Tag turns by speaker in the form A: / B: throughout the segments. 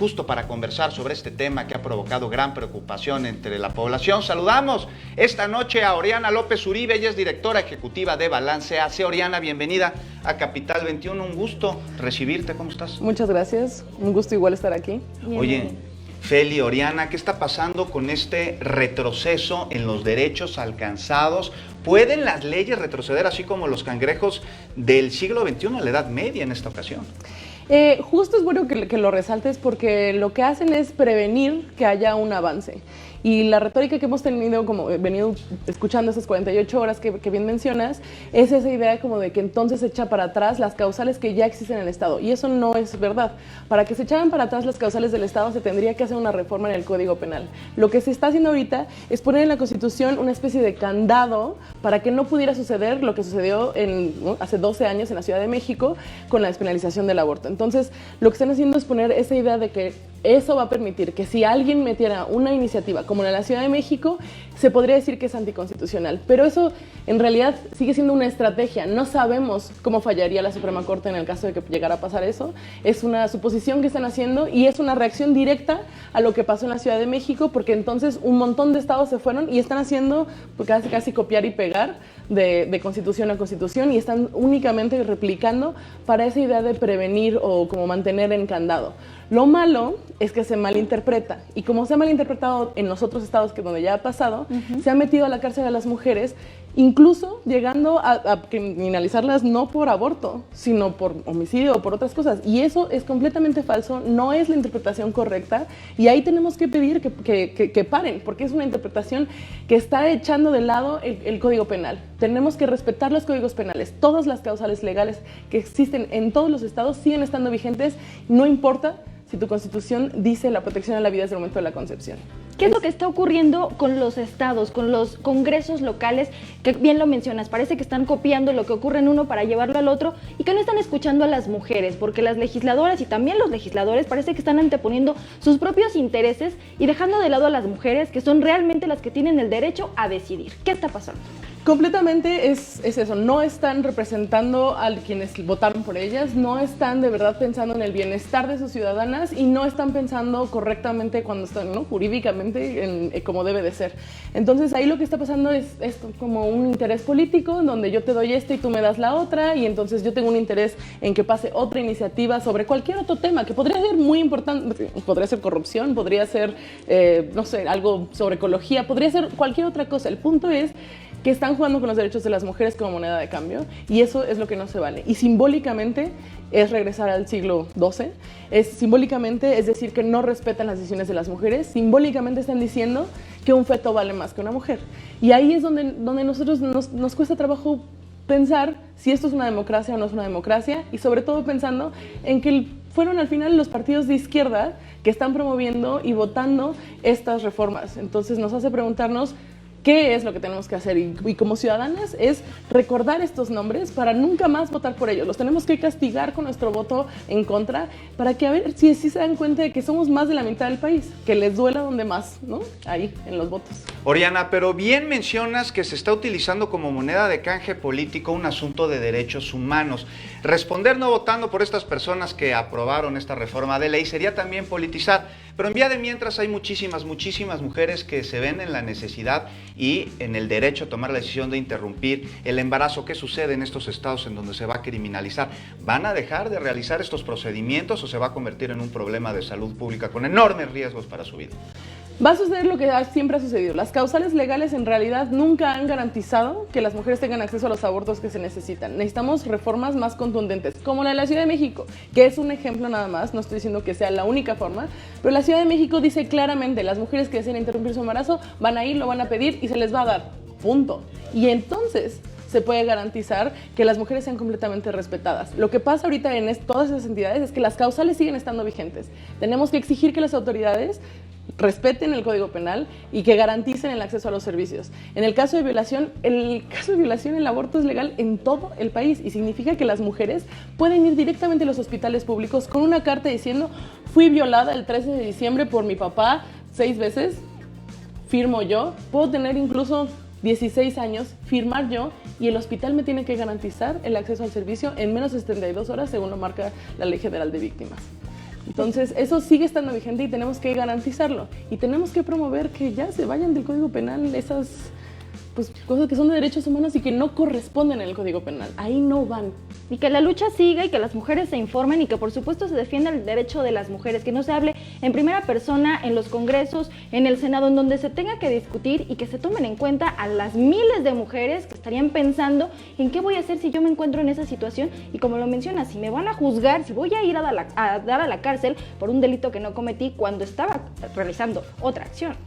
A: justo para conversar sobre este tema que ha provocado gran preocupación entre la población. Saludamos esta noche a Oriana López Uribe, ella es directora ejecutiva de Balance AC. Oriana, bienvenida a Capital 21, un gusto recibirte, ¿cómo estás?
B: Muchas gracias, un gusto igual estar aquí.
A: Oye, Feli, Oriana, ¿qué está pasando con este retroceso en los derechos alcanzados? ¿Pueden las leyes retroceder así como los cangrejos del siglo XXI a la Edad Media en esta ocasión?
B: Justo es bueno que lo resaltes porque lo que hacen es prevenir que haya un avance. Y la retórica que hemos tenido, como venido escuchando esas 48 horas que bien mencionas, es esa idea como de que entonces se echa para atrás las causales que ya existen en el Estado. Y eso no es verdad. Para que se echaran para atrás las causales del Estado se tendría que hacer una reforma en el Código Penal. Lo que se está haciendo ahorita es poner en la Constitución una especie de candado para que no pudiera suceder lo que sucedió hace 12 años en la Ciudad de México con la despenalización del aborto. Entonces, lo que están haciendo es poner esa idea de que eso va a permitir que si alguien metiera una iniciativa como la Ciudad de México, se podría decir que es anticonstitucional. Pero eso en realidad sigue siendo una estrategia. No sabemos cómo fallaría la Suprema Corte en el caso de que llegara a pasar eso. Es una suposición que están haciendo y es una reacción directa a lo que pasó en la Ciudad de México, porque entonces un montón de estados se fueron y están haciendo casi copiar y pegar de constitución a constitución y están únicamente replicando para esa idea de prevenir o como mantener en candado. Lo malo es que se malinterpreta y como se ha malinterpretado en los otros estados donde ya ha pasado, se ha metido a la cárcel a las mujeres, incluso llegando a criminalizarlas no por aborto, sino por homicidio o por otras cosas. Y eso es completamente falso, no es la interpretación correcta y ahí tenemos que pedir que paren, porque es una interpretación que está echando de lado el Código Penal. Tenemos que respetar los códigos penales. Todas las causales legales que existen en todos los estados siguen estando vigentes, no importa si tu Constitución dice la protección a la vida desde el momento de la concepción.
C: ¿Qué es lo que está ocurriendo con los estados, con los congresos locales? Que bien lo mencionas, parece que están copiando lo que ocurre en uno para llevarlo al otro y que no están escuchando a las mujeres, porque las legisladoras y también los legisladores parece que están anteponiendo sus propios intereses y dejando de lado a las mujeres, que son realmente las que tienen el derecho a decidir. ¿Qué está pasando?
B: Completamente es eso, no están representando a quienes votaron por ellas, no están de verdad pensando en el bienestar de sus ciudadanas y no están pensando correctamente cuando están, ¿no? Jurídicamente como debe de ser. Entonces ahí lo que está pasando es esto, como un interés político donde yo te doy esta y tú me das la otra y entonces yo tengo un interés en que pase otra iniciativa sobre cualquier otro tema que podría ser muy importante, podría ser corrupción, podría ser, no sé, algo sobre ecología, podría ser cualquier otra cosa. El punto es que están jugando con los derechos de las mujeres como moneda de cambio y eso es lo que no se vale. Y simbólicamente es regresar al siglo XII, simbólicamente es decir que no respetan las decisiones de las mujeres, simbólicamente están diciendo que un feto vale más que una mujer. Y ahí es donde nosotros nos cuesta trabajo pensar si esto es una democracia o no es una democracia y sobre todo pensando en que fueron al final los partidos de izquierda que están promoviendo y votando estas reformas. Entonces nos hace preguntarnos ¿qué es lo que tenemos que hacer? Y como ciudadanas es recordar estos nombres para nunca más votar por ellos. Los tenemos que castigar con nuestro voto en contra para que a ver si se dan cuenta de que somos más de la mitad del país, que les duela donde más, ¿no? Ahí, en los votos.
A: Oriana, pero bien mencionas que se está utilizando como moneda de canje político un asunto de derechos humanos. Responder no votando por estas personas que aprobaron esta reforma de ley sería también politizar. Pero en vía de mientras hay muchísimas mujeres que se ven en la necesidad y en el derecho a tomar la decisión de interrumpir el embarazo. ¿Qué sucede en estos estados en donde se va a criminalizar? ¿Van a dejar de realizar estos procedimientos o se va a convertir en un problema de salud pública con enormes riesgos para su vida?
B: Va a suceder lo que siempre ha sucedido. Las causales legales en realidad nunca han garantizado que las mujeres tengan acceso a los abortos que se necesitan. Necesitamos reformas más contundentes, como la de la Ciudad de México, que es un ejemplo nada más, no estoy diciendo que sea la única forma, pero la Ciudad de México dice claramente, las mujeres que deseen interrumpir su embarazo van a ir, lo van a pedir y se les va a dar, punto. Y entonces se puede garantizar que las mujeres sean completamente respetadas. Lo que pasa ahorita en todas esas entidades es que las causales siguen estando vigentes. Tenemos que exigir que las autoridades respeten el Código Penal y que garanticen el acceso a los servicios. En el caso de violación, el aborto es legal en todo el país y significa que las mujeres pueden ir directamente a los hospitales públicos con una carta diciendo fui violada el 13 de diciembre por mi papá 6 veces, firmo yo, puedo tener incluso 16 años, firmar yo y el hospital me tiene que garantizar el acceso al servicio en menos de 72 horas según lo marca la Ley General de Víctimas. Entonces, eso sigue estando vigente y tenemos que garantizarlo. Y tenemos que promover que ya se vayan del Código Penal esas pues, cosas que son de derechos humanos y que no corresponden en el Código Penal. Ahí no van.
C: Y que la lucha siga y que las mujeres se informen y que por supuesto se defienda el derecho de las mujeres, que no se hable en primera persona en los congresos, en el Senado, en donde se tenga que discutir y que se tomen en cuenta a las miles de mujeres que estarían pensando en qué voy a hacer si yo me encuentro en esa situación y como lo mencionas, si me van a juzgar, si voy a ir a dar a la cárcel por un delito que no cometí cuando estaba realizando otra acción.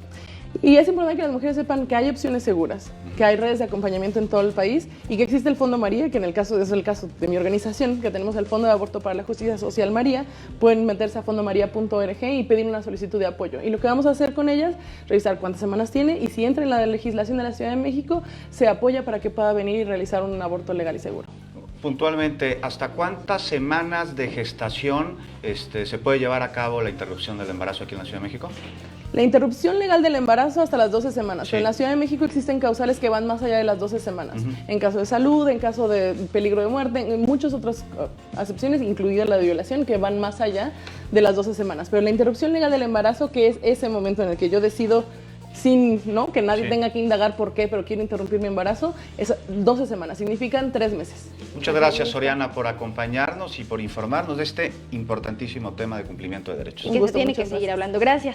B: Y es importante que las mujeres sepan que hay opciones seguras, que hay redes de acompañamiento en todo el país y que existe el Fondo María, que en el caso, es el caso de mi organización, que tenemos el Fondo de Aborto para la Justicia Social María. Pueden meterse a fondomaria.org y pedir una solicitud de apoyo. Y lo que vamos a hacer con ellas, revisar cuántas semanas tiene y si entra en la legislación de la Ciudad de México, se apoya para que pueda venir y realizar un aborto legal y seguro.
A: Puntualmente, ¿hasta cuántas semanas de gestación se puede llevar a cabo la interrupción del embarazo aquí en la Ciudad de México?
B: La interrupción legal del embarazo hasta las 12 semanas,
A: Sí.
B: pero en la Ciudad de México existen causales que van más allá de las 12 semanas. En caso de salud, en caso de peligro de muerte, en muchas otras acepciones, incluida la de violación, que van más allá de las 12 semanas. Pero la interrupción legal del embarazo, que es ese momento en el que yo decido sin, ¿no? Que nadie
A: Sí.
B: tenga que indagar por qué, pero quiero interrumpir mi embarazo, es 12 semanas, significan 3 meses.
A: Muchas gracias, Soriana, por acompañarnos y por informarnos de este importantísimo tema de cumplimiento de derechos.
C: Y que se
B: gusto,
C: tiene
B: muchas
C: que seguir
B: gracias.
C: hablando. Gracias.